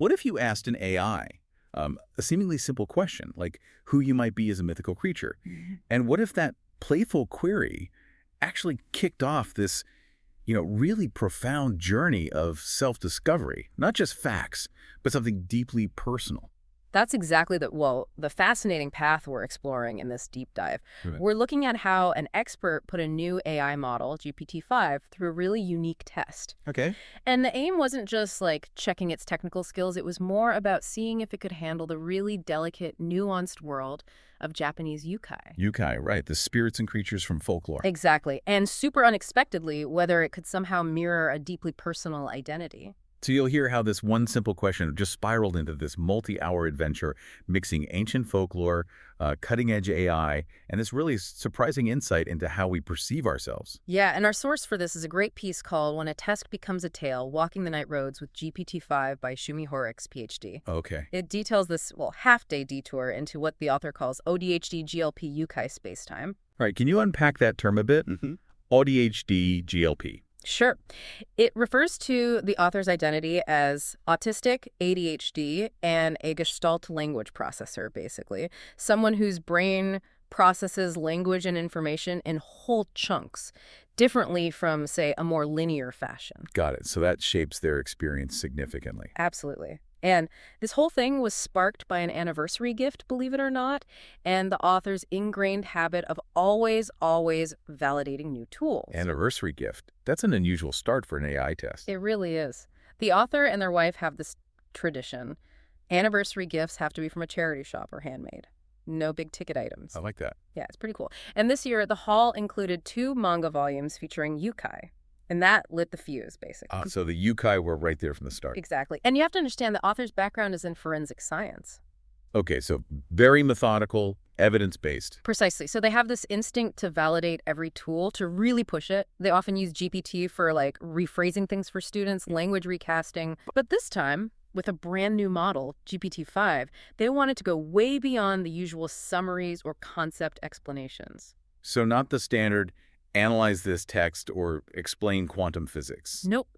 What if you asked an AI a seemingly simple question, like who you might be as a mythical creature? And what if that playful query actually kicked off this, really profound journey of self-discovery? Not just facts, but something deeply personal. That's exactly the fascinating path we're exploring in this deep dive. Right. We're looking at how an expert put a new AI model, GPT-5, through a really unique test. Okay. And the aim wasn't just like checking its technical skills, it was more about seeing if it could handle the really delicate, nuanced world of Japanese Yōkai. Yōkai, right. The spirits and creatures from folklore. Exactly. And super unexpectedly, whether it could somehow mirror a deeply personal identity. So you'll hear how this one simple question just spiraled into this multi-hour adventure, mixing ancient folklore, cutting-edge AI, and this really surprising insight into how we perceive ourselves. Yeah, and our source for this is a great piece called When a Text Becomes a Tale, Walking the Night Roads with GPT-5 by Jaime Hoerricks, PhD. Okay. It details this, half-day detour into what the author calls AuDHD GLP Yōkai spacetime. All right, can you unpack that term a bit? AuDHD GLP. Sure. It refers to the author's identity as autistic, ADHD, and a Gestalt language processor, basically. Someone whose brain processes language and information in whole chunks, differently from, say, a more linear fashion. Got it. So that shapes their experience significantly. Absolutely. And this whole thing was sparked by an anniversary gift, believe it or not, and the author's ingrained habit of always validating new tools. Anniversary gift. That's an unusual start for an AI test. It really is. The author and their wife have this tradition. Anniversary gifts have to be from a charity shop or handmade. No big ticket items. I like that. Yeah, it's pretty cool. And this year, the haul included 2 manga volumes featuring Yōkai. And that lit the fuse, basically. So the Yōkai were right there from the start. Exactly. And you have to understand the author's background is in forensic science. Okay, so very methodical, evidence-based. Precisely. So they have this instinct to validate every tool, to really push it. They often use GPT for, rephrasing things for students, language recasting. But this time, with a brand new model, GPT-5, they wanted to go way beyond the usual summaries or concept explanations. So not the standard analyze this text or explain quantum physics. Nope.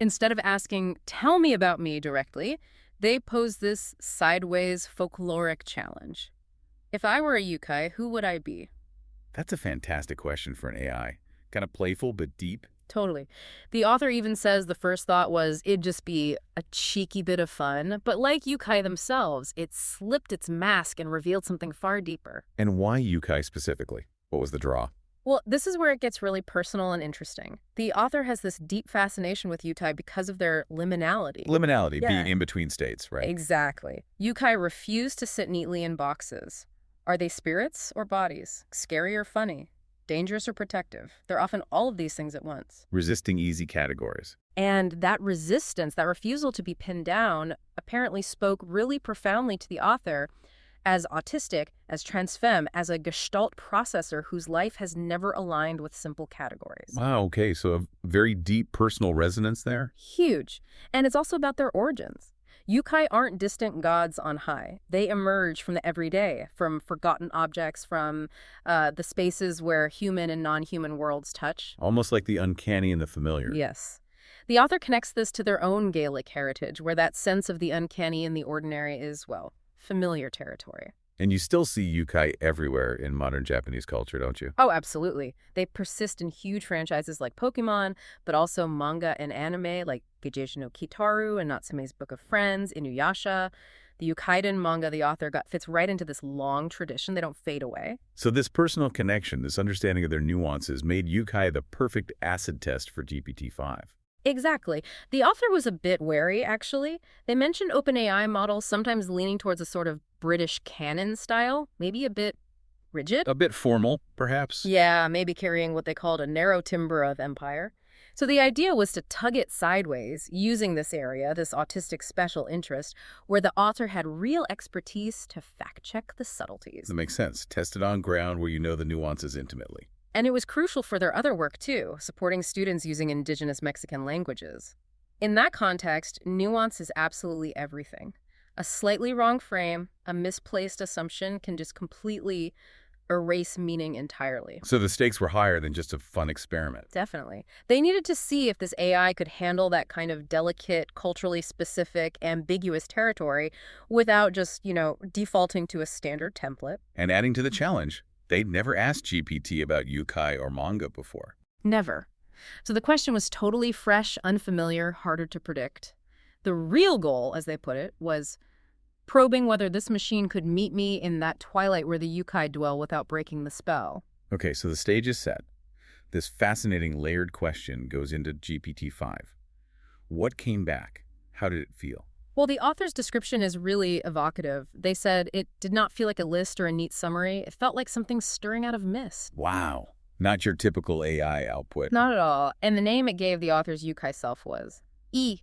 Instead of asking, tell me about me directly, they pose this sideways folkloric challenge. If I were a Yōkai, who would I be? That's a fantastic question for an AI. Kind of playful but deep. Totally. The author even says the first thought was it'd just be a cheeky bit of fun, but like Yōkai themselves, it slipped its mask and revealed something far deeper. And why Yōkai specifically? What was the draw? Well, this is where it gets really personal and interesting. The author has this deep fascination with Yōkai because of their liminality. Liminality, being in between states, right? Exactly. Yōkai refuse to sit neatly in boxes. Are they spirits or bodies? Scary or funny? Dangerous or protective? They're often all of these things at once. Resisting easy categories. And that resistance, that refusal to be pinned down, apparently spoke really profoundly to the author as autistic, as transfemme, as a Gestalt processor whose life has never aligned with simple categories. Wow, okay, so a very deep personal resonance there? Huge. And it's also about their origins. Yōkai aren't distant gods on high. They emerge from the everyday, from forgotten objects, from the spaces where human and non-human worlds touch. Almost like the uncanny and the familiar. Yes. The author connects this to their own Gaelic heritage, where that sense of the uncanny and the ordinary is, familiar territory. And you still see Yōkai everywhere in modern Japanese culture, don't you? Oh, absolutely. They persist in huge franchises like Pokemon, but also manga and anime like Geijō no Kitaru and Natsume's Book of Friends, Inuyasha. The Yōkaiden manga the author got fits right into this long tradition. They don't fade away. So this personal connection, this understanding of their nuances, made Yōkai the perfect acid test for GPT-5. Exactly. The author was a bit wary, actually. They mentioned OpenAI models sometimes leaning towards a sort of British canon style, maybe a bit rigid. A bit formal, perhaps? Yeah, maybe carrying what they called a narrow timber of empire. So the idea was to tug it sideways, using this area, this autistic special interest, where the author had real expertise to fact-check the subtleties. That makes sense. Test it on ground where you know the nuances intimately. And it was crucial for their other work, too, supporting students using indigenous Mexican languages. In that context, nuance is absolutely everything. A slightly wrong frame, a misplaced assumption can just completely erase meaning entirely. So the stakes were higher than just a fun experiment. Definitely. They needed to see if this AI could handle that kind of delicate, culturally specific, ambiguous territory without just, defaulting to a standard template. And adding to the challenge, they'd never asked GPT about Yōkai or manga before. Never. So the question was totally fresh, unfamiliar, harder to predict. The real goal, as they put it, was probing whether this machine could meet me in that twilight where the Yōkai dwell without breaking the spell. Okay, so the stage is set. This fascinating layered question goes into GPT-5. What came back? How did it feel? Well, the author's description is really evocative. They said it did not feel like a list or a neat summary. It felt like something stirring out of mist. Wow. Not your typical AI output. Not at all. And the name it gave the author's Yōkai self was E.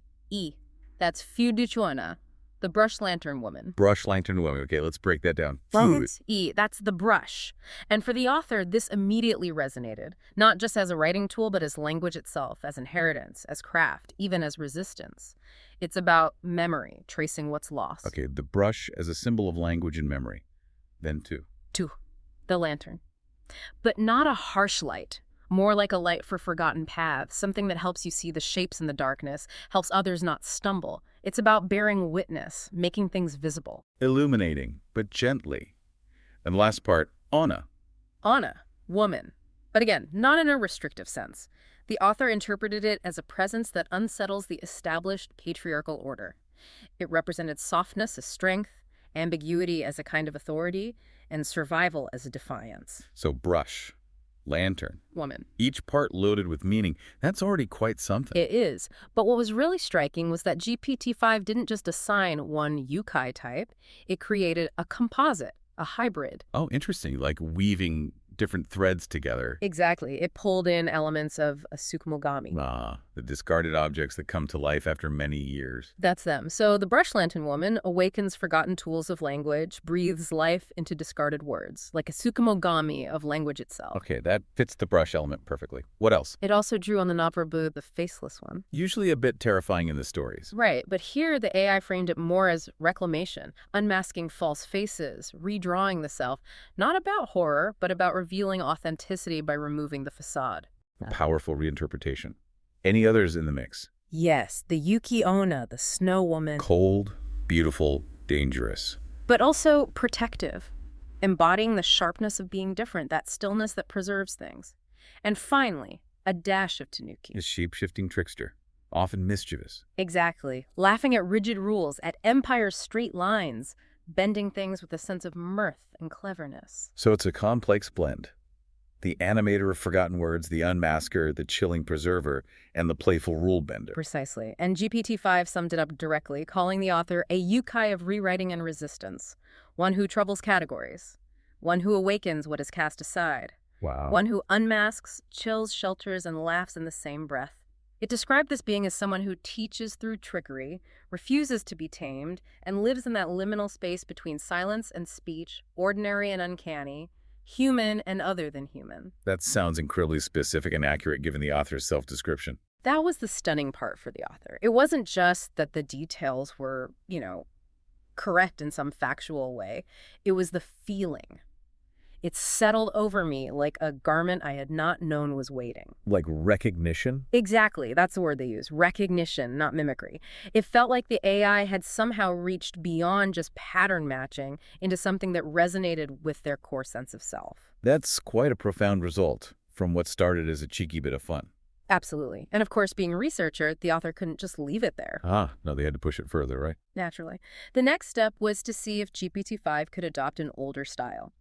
That's Fude-tō-onna, the brush lantern woman. Brush lantern woman. Okay, let's break that down. Right. E. That's the brush. And for the author, this immediately resonated, not just as a writing tool, but as language itself, as inheritance, as craft, even as resistance. It's about memory, tracing what's lost. Okay, the brush as a symbol of language and memory. Then two. The lantern. But not a harsh light. More like a light for forgotten paths, something that helps you see the shapes in the darkness, helps others not stumble. It's about bearing witness, making things visible. Illuminating, but gently. And the last part, onna. Onna, woman. But again, not in a restrictive sense. The author interpreted it as a presence that unsettles the established patriarchal order. It represented softness as strength, ambiguity as a kind of authority, and survival as a defiance. So brush, lantern, woman. Each part loaded with meaning. That's already quite something. It is. But what was really striking was that GPT-5 didn't just assign one Yōkai type. It created a composite, a hybrid. Oh, interesting. Like weaving different threads together. Exactly. It pulled in elements of a tsukumogami. The discarded objects that come to life after many years. That's them. So the brush lantern woman awakens forgotten tools of language, breathes life into discarded words, like a tsukumogami of language itself. Okay, that fits the brush element perfectly. What else? It also drew on the Nabrabu, the faceless one. Usually a bit terrifying in the stories. Right, but here the AI framed it more as reclamation, unmasking false faces, redrawing the self, not about horror, but about revealing authenticity by removing the facade. A powerful reinterpretation. Any others in the mix? Yes, the Yuki-onna, the snow woman. Cold, beautiful, dangerous. But also protective, embodying the sharpness of being different, that stillness that preserves things. And finally, a dash of tanuki. A shape-shifting trickster, often mischievous. Exactly. Laughing at rigid rules, at empire's straight lines, bending things with a sense of mirth and cleverness. So it's a complex blend. The animator of forgotten words, the unmasker, the chilling preserver, and the playful rule bender. Precisely. And GPT-5 summed it up directly, calling the author a Yōkai of rewriting and resistance, one who troubles categories, one who awakens what is cast aside, Wow. one who unmasks, chills, shelters, and laughs in the same breath. It described this being as someone who teaches through trickery, refuses to be tamed, and lives in that liminal space between silence and speech, ordinary and uncanny, human and other than human. That sounds incredibly specific and accurate given the author's self-description. That was the stunning part for the author. It wasn't just that the details were, correct in some factual way. It was the feeling. It settled over me like a garment I had not known was waiting. Like recognition? Exactly. That's the word they use. Recognition, not mimicry. It felt like the AI had somehow reached beyond just pattern matching into something that resonated with their core sense of self. That's quite a profound result from what started as a cheeky bit of fun. Absolutely. And of course, being a researcher, the author couldn't just leave it there. No, they had to push it further, right? Naturally. The next step was to see if GPT-5 could adopt an older style.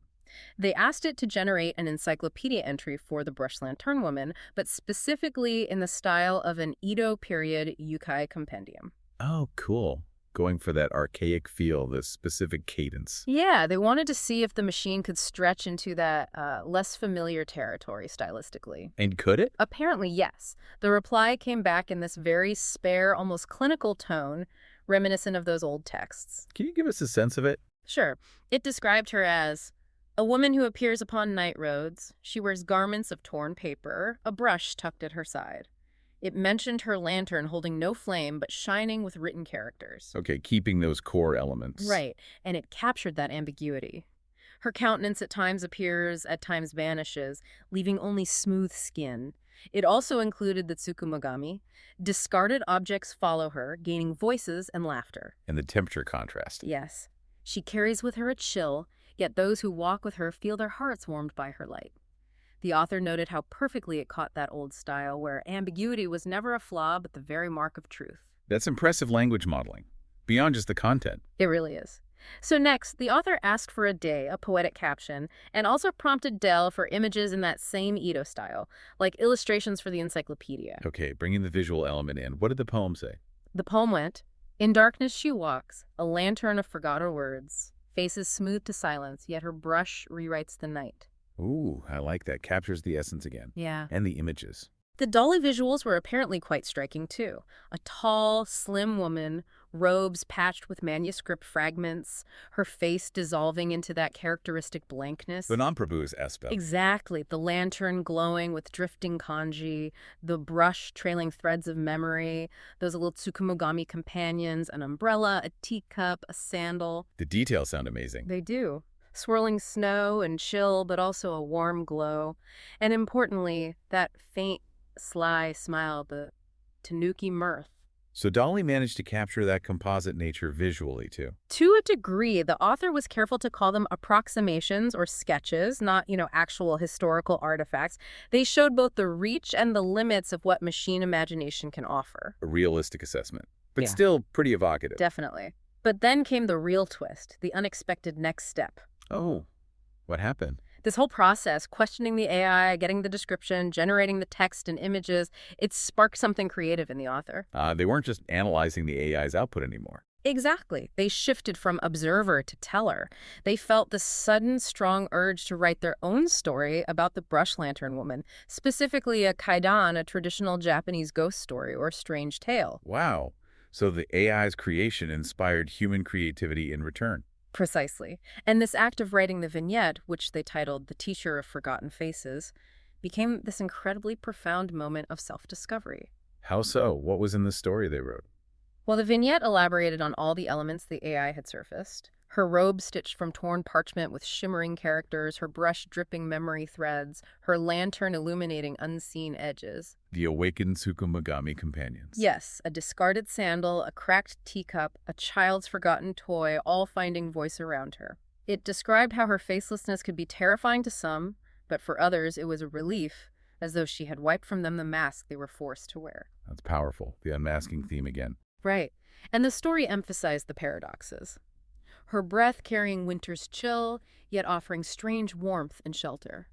They asked it to generate an encyclopedia entry for the brush lantern woman, but specifically in the style of an Edo period Yōkai compendium. Oh, cool. Going for that archaic feel, the specific cadence. Yeah, they wanted to see if the machine could stretch into that less familiar territory stylistically. And could it? Apparently, yes. The reply came back in this very spare, almost clinical tone, reminiscent of those old texts. Can you give us a sense of it? Sure. It described her as a woman who appears upon night roads. She wears garments of torn paper, a brush tucked at her side. It mentioned her lantern holding no flame but shining with written characters. Okay, keeping those core elements. Right, and it captured that ambiguity. Her countenance at times appears, at times vanishes, leaving only smooth skin. It also included the tsukumogami. Discarded objects follow her, gaining voices and laughter. And the temperature contrast. Yes. She carries with her a chill, yet those who walk with her feel their hearts warmed by her light. The author noted how perfectly it caught that old style where ambiguity was never a flaw but the very mark of truth. That's impressive language modeling, beyond just the content. It really is. So next, the author asked for a day, a poetic caption, and also prompted Dell for images in that same Edo style, like illustrations for the encyclopedia. Okay, bringing the visual element in. What did the poem say? The poem went, "In darkness she walks, a lantern of forgotten words, faces smooth to silence, yet her brush rewrites the night." Ooh, I like that. Captures the essence again. Yeah. And the images. The dolly visuals were apparently quite striking, too. A tall, slim woman, robes patched with manuscript fragments, her face dissolving into that characteristic blankness. The non-Prabhu's aspect. Exactly. The lantern glowing with drifting kanji, the brush trailing threads of memory, those little tsukumogami companions, an umbrella, a teacup, a sandal. The details sound amazing. They do. Swirling snow and chill, but also a warm glow. And importantly, that faint, sly smile, the tanuki mirth. So Dolly managed to capture that composite nature visually, too. To a degree, the author was careful to call them approximations or sketches, not, actual historical artifacts. They showed both the reach and the limits of what machine imagination can offer. A realistic assessment, but Yeah. still pretty evocative. Definitely. But then came the real twist, the unexpected next step. Oh, what happened? This whole process, questioning the AI, getting the description, generating the text and images, it sparked something creative in the author. They weren't just analyzing the AI's output anymore. Exactly. They shifted from observer to teller. They felt the sudden, strong urge to write their own story about the brush lantern woman, specifically a kaidan, a traditional Japanese ghost story or strange tale. Wow. So the AI's creation inspired human creativity in return. Precisely. And this act of writing the vignette, which they titled The Teacher of Forgotten Faces, became this incredibly profound moment of self-discovery. How so? What was in the story they wrote? Well, the vignette elaborated on all the elements the AI had surfaced. Her robe stitched from torn parchment with shimmering characters, her brush dripping memory threads, her lantern illuminating unseen edges. The awakened Tsukumogami companions. Yes, a discarded sandal, a cracked teacup, a child's forgotten toy, all finding voice around her. It described how her facelessness could be terrifying to some, but for others it was a relief, as though she had wiped from them the mask they were forced to wear. That's powerful. The unmasking theme again. Right. And the story emphasized the paradoxes. Her breath carrying winter's chill, yet offering strange warmth and shelter.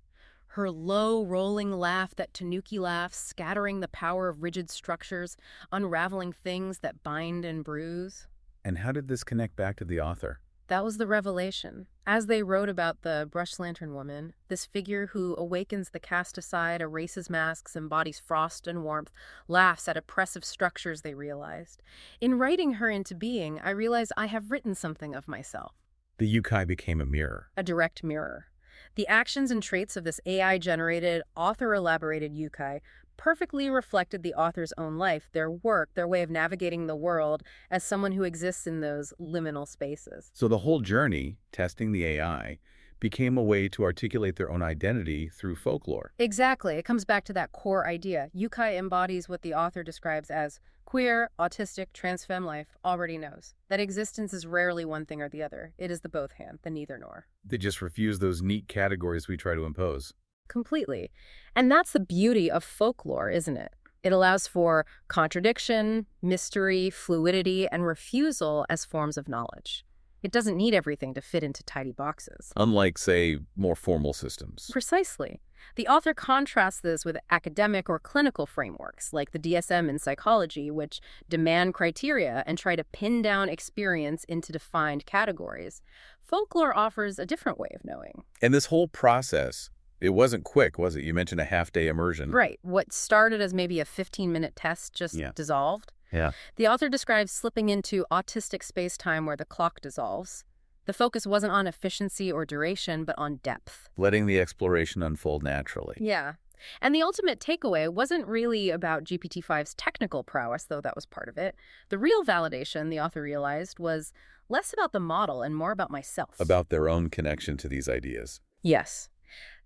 Her low, rolling laugh, that tanuki laugh, scattering the power of rigid structures, unraveling things that bind and bruise. And how did this connect back to the author? That was the revelation. As they wrote about the brush lantern woman, this figure who awakens the cast aside, erases masks, embodies frost and warmth, laughs at oppressive structures they realized. In writing her into being, I realized I have written something of myself. The Yōkai became a mirror. A direct mirror. The actions and traits of this AI-generated, author-elaborated Yōkai perfectly reflected the author's own life, their work, their way of navigating the world as someone who exists in those liminal spaces. So the whole journey, testing the AI, became a way to articulate their own identity through folklore. Exactly. It comes back to that core idea. Yōkai embodies what the author describes as queer, autistic, trans-femme life already knows. That existence is rarely one thing or the other. It is the both hand, the neither nor. They just refuse those neat categories we try to impose. Completely. And that's the beauty of folklore, isn't it? It allows for contradiction, mystery, fluidity, and refusal as forms of knowledge. It doesn't need everything to fit into tidy boxes. Unlike, say, more formal systems. Precisely. The author contrasts this with academic or clinical frameworks, like the DSM in psychology, which demand criteria and try to pin down experience into defined categories. Folklore offers a different way of knowing. And this whole process, it wasn't quick, was it? You mentioned a half-day immersion. Right. What started as maybe a 15-minute test just dissolved. Yeah. The author describes slipping into autistic space-time where the clock dissolves. The focus wasn't on efficiency or duration, but on depth. Letting the exploration unfold naturally. Yeah. And the ultimate takeaway wasn't really about GPT-5's technical prowess, though that was part of it. The real validation, the author realized, was less about the model and more about myself. About their own connection to these ideas. Yes.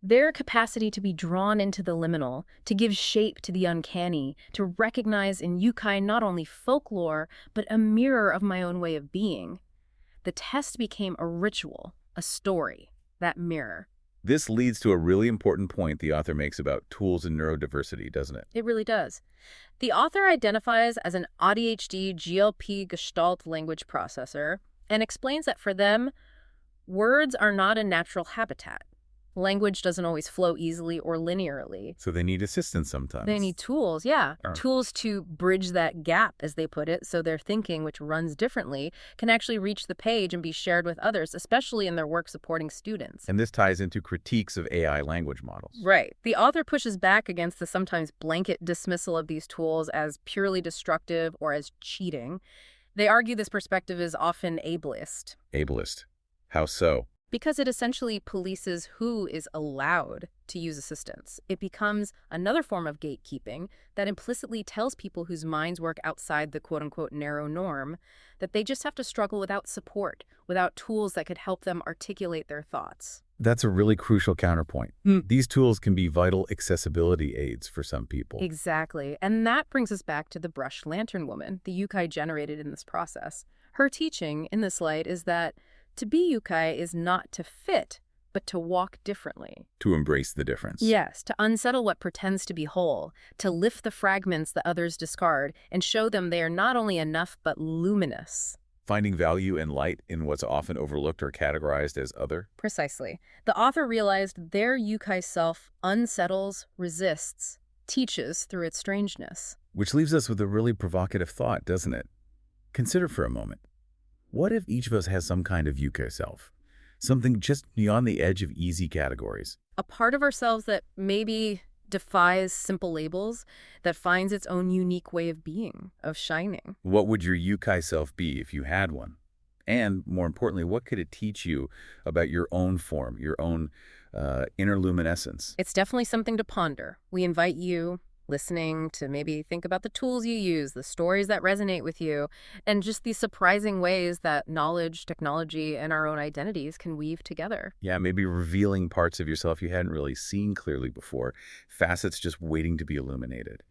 Their capacity to be drawn into the liminal, to give shape to the uncanny, to recognize in Yōkai not only folklore, but a mirror of my own way of being. The test became a ritual, a story, that mirror. This leads to a really important point the author makes about tools and neurodiversity, doesn't it? It really does. The author identifies as an AuDHD GLP Gestalt language processor and explains that for them, words are not a natural habitat. Language doesn't always flow easily or linearly. So they need assistance sometimes. They need tools, yeah. Tools to bridge that gap, as they put it, so their thinking, which runs differently, can actually reach the page and be shared with others, especially in their work supporting students. And this ties into critiques of AI language models. Right. The author pushes back against the sometimes blanket dismissal of these tools as purely destructive or as cheating. They argue this perspective is often ableist. Ableist. How so? Because it essentially polices who is allowed to use assistance. It becomes another form of gatekeeping that implicitly tells people whose minds work outside the quote-unquote narrow norm that they just have to struggle without support, without tools that could help them articulate their thoughts. That's a really crucial counterpoint. These tools can be vital accessibility aids for some people. Exactly. And that brings us back to the brushed lantern woman, the Yōkai generated in this process. Her teaching in this light is that to be Yōkai is not to fit, but to walk differently. To embrace the difference. Yes, to unsettle what pretends to be whole, to lift the fragments that others discard, and show them they are not only enough, but luminous. Finding value and light in what's often overlooked or categorized as other. Precisely. The author realized their Yōkai self unsettles, resists, teaches through its strangeness. Which leaves us with a really provocative thought, doesn't it? Consider for a moment. What if each of us has some kind of Yōkai self? Something just beyond the edge of easy categories. A part of ourselves that maybe defies simple labels, that finds its own unique way of being, of shining. What would your Yōkai self be if you had one? And more importantly, what could it teach you about your own form, your own inner luminescence? It's definitely something to ponder. We invite you, listening, to maybe think about the tools you use, the stories that resonate with you, and just these surprising ways that knowledge, technology, and our own identities can weave together. Yeah, maybe revealing parts of yourself you hadn't really seen clearly before, facets just waiting to be illuminated.